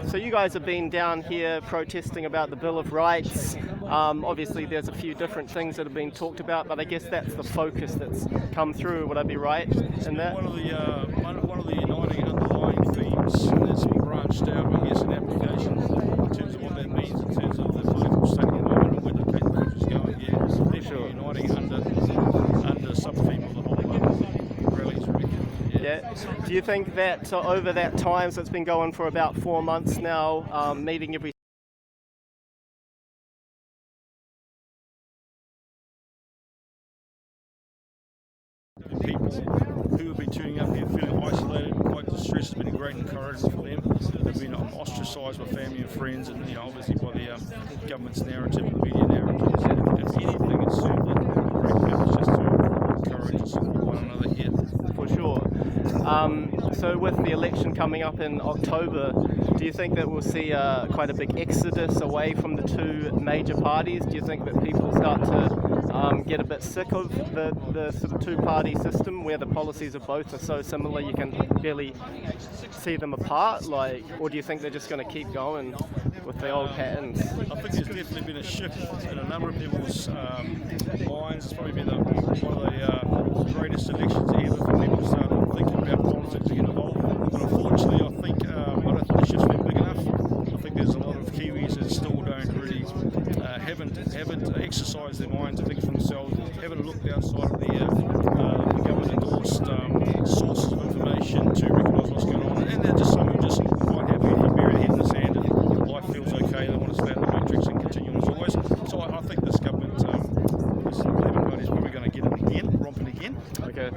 So you guys have been down here protesting about the Bill of Rights. Obviously there's a few different things that have been talked about, but I guess that's the focus that's come through. Would I be right in that? One of the uniting underlying themes that's branched out, I guess, in application in terms of what that means in terms of the political state at the moment and where the Cathedral is going. Yeah, it's definitely uniting under sub-theme of the whole rallies. Yeah. Do you think that over that time, so it's been going for about 4 months now, meeting every people who have been tuning up here feeling isolated and quite distressed has been a great encouragement for them. They've been ostracised by family and friends, and obviously by the government's narrative and the media narrative. If anything, it's served a great purpose just to encourage and support one another here. For sure. So with the election coming up in October, do you think that we'll see quite a big exodus away from the two major parties? Do you think that people start to get a bit sick of the sort of two-party system where the policies of both are so similar you can barely see them apart? Or do you think they're just going to keep going with the old patterns? I think there's definitely been a shift in a number of people's minds. It's probably been one of the greatest elections ever for people to start thinking about politics and get involved. But unfortunately, I think I don't think the shift's been big enough. I think there's a lot of Kiwis that still don't really haven't exercised their mind to think for themselves, haven't looked outside of the government-endorsed sources of information to recognise what's going on, and they're just some who just quite happy to bury their head in the sand and life feels okay. They want to stay in the matrix and continue as always. So I think this government, this Labour Party is probably going to get it again, romping again. Okay.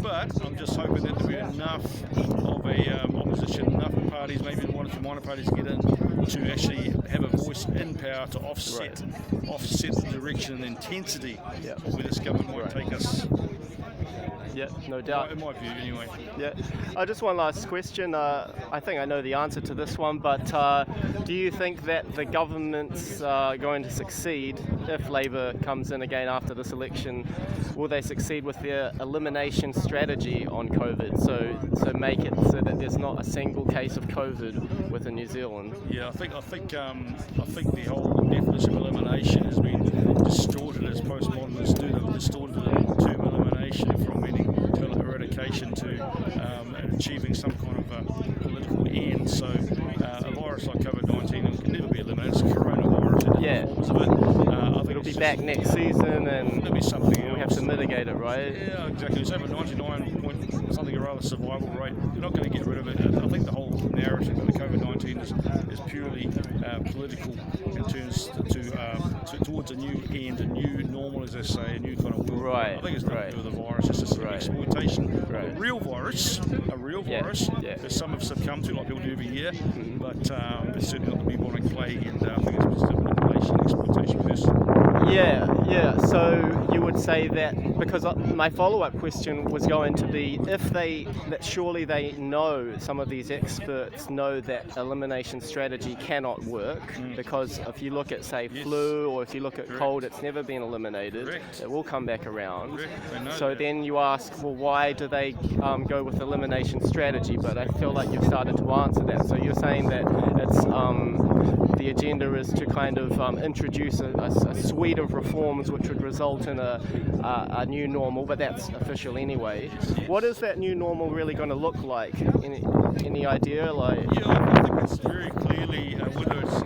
But I'm just hoping that there'll be enough of a opposition, enough parties, maybe one or two minor parties get in to actually have a voice in power to offset the direction and intensity where this government might take us. Yeah, no doubt. In my view, anyway. Yeah. Just one last question. I think I know the answer to this one, but do you think that the government's going to succeed if Labour comes in again after this election? Will they succeed with their elimination strategy on COVID? So make it so that there's not a single case of COVID within New Zealand. Yeah, I think the whole definition of elimination has been distorted as postmodernists do. They've distorted the term elimination from meaning eradication to achieving some kind of a political end. So a virus like COVID-19 can never be eliminated. It's a coronavirus. Yeah. Forms of it. I think it'll be back next season, and there'll be something else. We have to mitigate it, right? Yeah, exactly. It's over 99 point something, a rather survival rate. You're not going to get rid of it. I think the whole narrative of the COVID-19 is purely political in terms towards a new end, a new normal, as they say, a new kind of world. Right. I think it's nothing to do with the virus. It's just an exploitation of a real virus. Yeah. That some have succumbed to, like people do every year. But it's certainly not the bubonic plague, and I think it's just a manipulation, exploitation person. Yeah. So you would say that, because my follow-up question was going to be, that surely they know, some of these experts know that elimination strategy cannot work, because if you look at, say, flu, or if you look at cold, it's never been eliminated. Correct. It will come back around. So then you ask, well, why do they go with elimination strategy? But I feel like you've started to answer that. So you're saying that it's the agenda is to kind of introduce a suite of reforms which would result in a new normal, but that's official anyway. What is that new normal really going to look like? Any idea? Yeah, I think it's very clearly, whether it's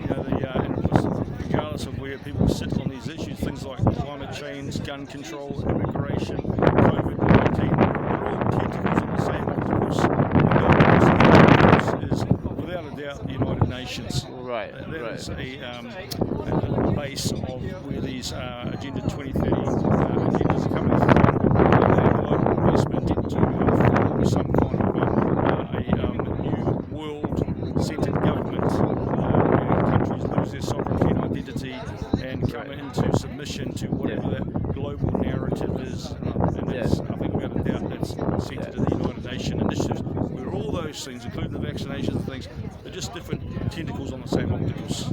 regardless of where people sit on these issues, things like climate change, gun control, immigration, COVID-19, they're all tentacles on the same octopus. And the is without a doubt the United Nations. Right. That is a base of where these Agenda 2030 agendas are coming from. Global investment into form some kind of a new world-centered government where countries lose their sovereignty and identity and come into submission to whatever that global narrative is. And that's, I think without a doubt, that's centered in the United Nations initiatives, where all those things, including the vaccinations, things. They're just different tentacles on the same octopus.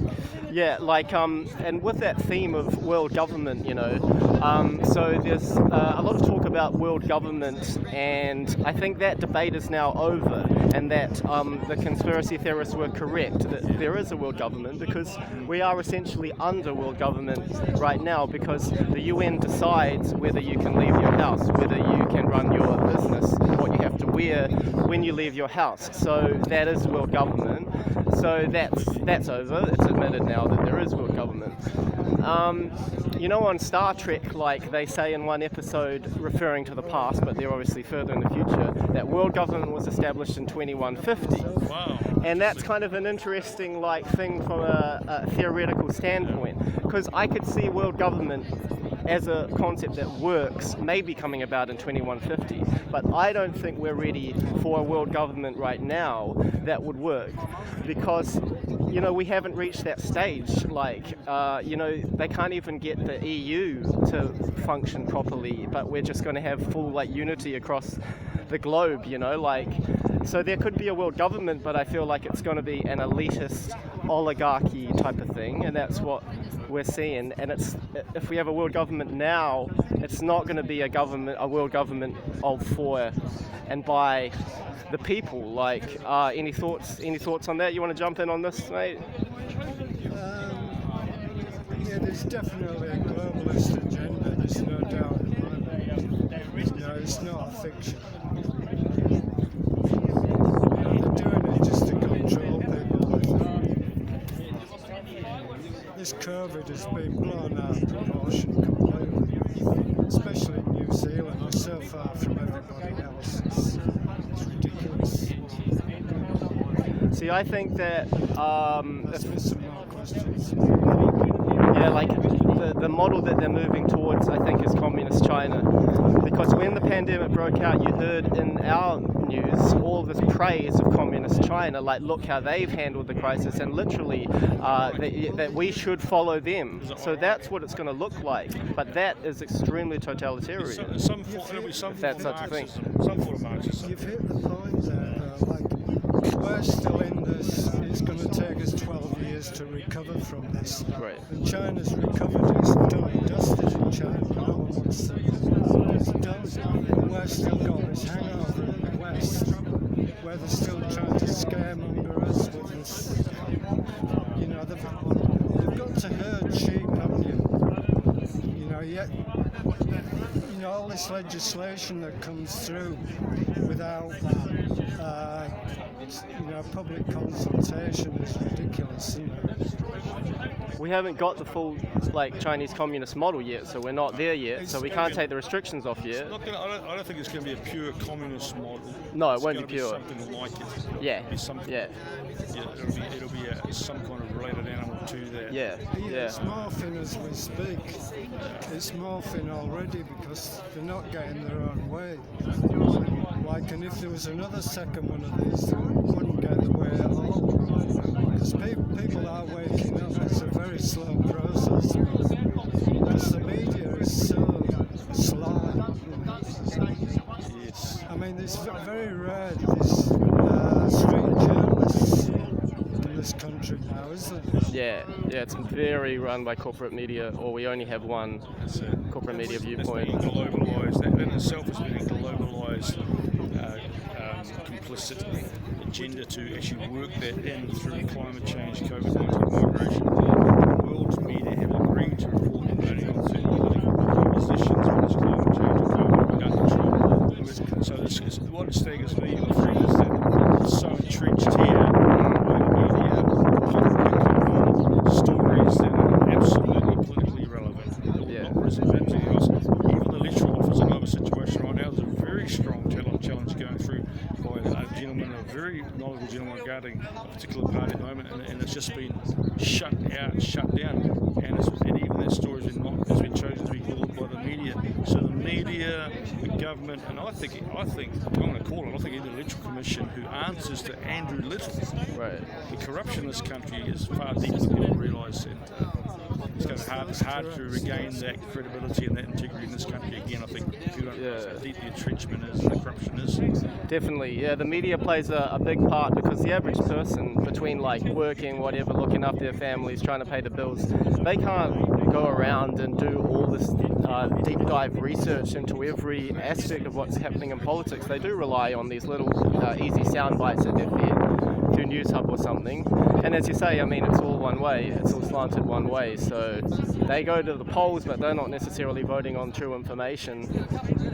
Yeah, like, and with that theme of world government, so there's a lot of talk about world government, and I think that debate is now over, and that the conspiracy theorists were correct, that there is a world government, because we are essentially under world government right now, because the UN decides whether you can leave your house, whether you can run your business, what you have to wear when you leave your house. So that is world government. So that's over. It's admitted now that there is world government. On Star Trek, like they say in one episode, referring to the past, but they're obviously further in the future, that world government was established in 2150. Wow. And that's kind of an interesting thing from a theoretical standpoint, because I could see world government as a concept that works maybe coming about in 2150, but I don't think we're ready for a world government right now that would work, because we haven't reached that stage. They can't even get the EU to function properly, but we're just going to have full unity across the globe, so there could be a world government, but I feel like it's going to be an elitist oligarchy type of thing, and that's what we're seeing. And if we have a world government now, it's not going to be a world government of, for, and by the people. Any thoughts on that? You want to jump in on this, mate? Yeah, there's definitely a globalist agenda, there's no doubt. It's not a fiction. They're doing it just to control people. This COVID has been blown out of proportion completely, especially in New Zealand. We're so far from everybody else. It's ridiculous. See, I think that Let's get some more questions. the model that they're moving towards, I think, is communist China. Because when the pandemic broke out, you heard in our news all this praise of communist China, look how they've handled the crisis, and literally that we should follow them. So that's what it's going to look like. But that is extremely totalitarian. Some form of Marxism. You've hit the point there, we're still in this. It's going to take us 12 years to recover from this. Right. And China's recovered. It's done and dusted in China. No one wants to. It's done. We're still got this hangover in the West, where they're still trying to scaremonger us with this. They've got to herd sheep, haven't you? Yet, all this legislation that comes through without public consultation is ridiculous, isn't it? We haven't got the full Chinese communist model yet, so we're not there yet, so we can't take the restrictions off yet. I don't think it's going to be a pure communist model. No, it won't be pure. Something like it. Yeah. It'll be something. Yeah. It'll be some kind of related animal to that. Yeah. It's morphing as we speak. It's morphing already because they're not getting their own way. And if there was another second one of these, they wouldn't get the way at all. Because people are waking up. It's a very slow process. Because the media is so sly. Yes. I mean, it's very rare these street journalists in this country now, isn't it? Yeah, it's very run by corporate media, or we only have one corporate media viewpoint. It's being globalised. That in itself is being globalised, complicit agenda to actually work that in through climate change, COVID-19 migration. The world's media have agreed to report only on certain political positions on this climate change and COVID gun control. So what staggers me is that it's so entrenched here. Stories that are absolutely politically relevant, that will not present anything else. Even the electoral office, another situation right now, there's a very strong challenge going through by a gentleman, a very knowledgeable gentleman regarding a particular party at the moment, and it's just been shut down, and even that story has been chosen to be called by the media. So the media, the government, and I think I'm going to call it, I think the Electoral Commission, who answers to Andrew Little. Right. The corruption in this country is far deeper than people realise, and it's going to be hard to regain that credibility and that integrity in this country again. I think if you don't realize how deep the entrenchment is and the corruption is. Definitely, yeah. The media plays a big part because the average person, between like working, whatever, looking after their families, trying to pay the bills, they can't go around and do all this deep dive research into every aspect of what's happening in politics. They do rely on these little easy sound bites that they're fed through News Hub or something. And as you say, I mean, it's all one way. It's all slanted one way. So they go to the polls, but they're not necessarily voting on true information,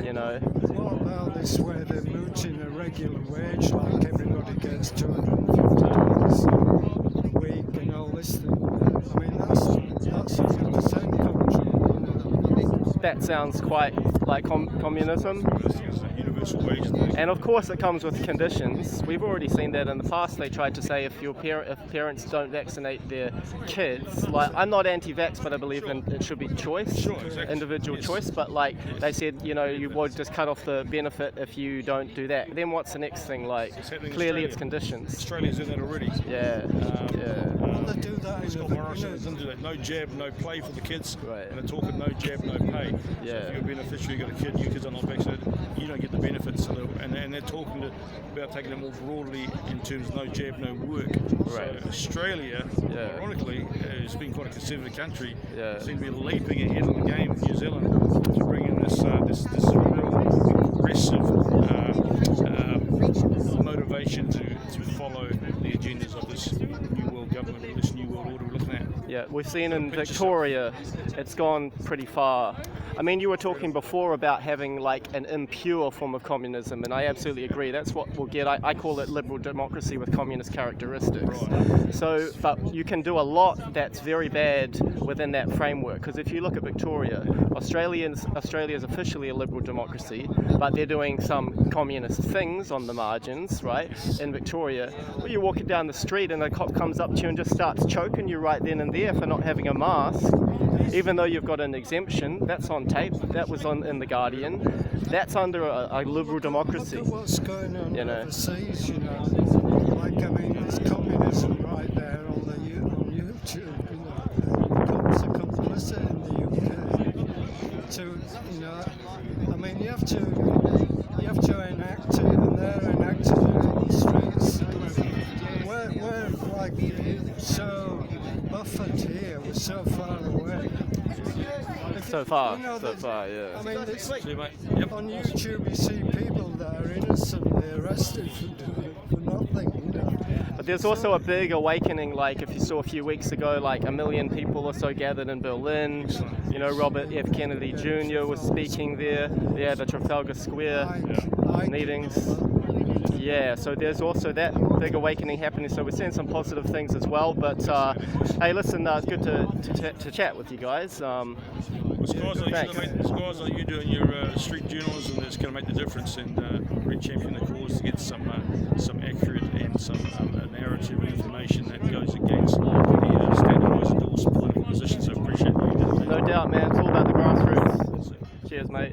you know. What about this where they're mooting a regular wage, like everybody gets $250 a week and all this thing? I mean, that's 100% country. That sounds quite like communism. Universal wage thing. And of course it comes with conditions. We've already seen that in the past. They tried to say if parents don't vaccinate their kids, like, I'm not anti-vax, but I believe it should be choice, Exactly. individual choice, but like they said, you know, you would just cut off the benefit if you don't do that. Then what's the next thing? Like, clearly it's conditions. Australia's in that already. Yeah, They do that in Scott the Morrison doesn't do that. No jab, no play for the kids. Right. And they're talking no jab, no pay. Yeah. So if you're a beneficiary, you've got a kid, your kids are not vaccinated, you don't get the benefits. And they're talking about taking it more broadly in terms of no jab, no work. Right. So Australia, Yeah. ironically, has been quite a conservative country. Yeah. Seem to be leaping ahead of the game with New Zealand to bring in this real progressive motivation to follow the agendas of this new world government, or this new world order we're looking at. Yeah, we've seen in Victoria, it's gone pretty far. I mean, you were talking before about having like an impure form of communism, and I absolutely agree. That's what we'll get. I call it liberal democracy with communist characteristics. Right. So, but you can do a lot that's very bad within that framework. Because if you look at Victoria, Australia is officially a liberal democracy, but they're doing some communist things on the margins, right? In Victoria, where you're walking down the street and a cop comes up to you and just starts choking you right then and there for not having a mask, even though you've got an exemption. That's on tape. That was in the Guardian. That's under a liberal democracy. Look at what's going on You know. overseas, you know. Like, I mean, there's communism right there on YouTube, you know. Cops are complicit in the UK. To, you know, I mean, you have to enact it, and they're enacting it on the streets. We're like so buffered here. We're so far away. So far, You know, yeah. I mean, it's like See, mate? Yep. on YouTube you see people that are innocently arrested for nothing, you know. But there's also a big awakening, like if you saw a few weeks ago, like 1 million people or so gathered in Berlin. You know, Robert F. Kennedy Jr. was speaking there. Yeah, the Trafalgar Square meetings. Yeah, so there's also that big awakening happening. So we're seeing some positive things as well. But hey, listen, it's good to chat with you guys. It's guys like you doing your street journalism that's going to make the difference and really champion the cause to get some accurate and some narrative and information that goes against the standardised endorsed political positions. So I appreciate you. No doubt, man. It's all about the grassroots. Cheers, mate.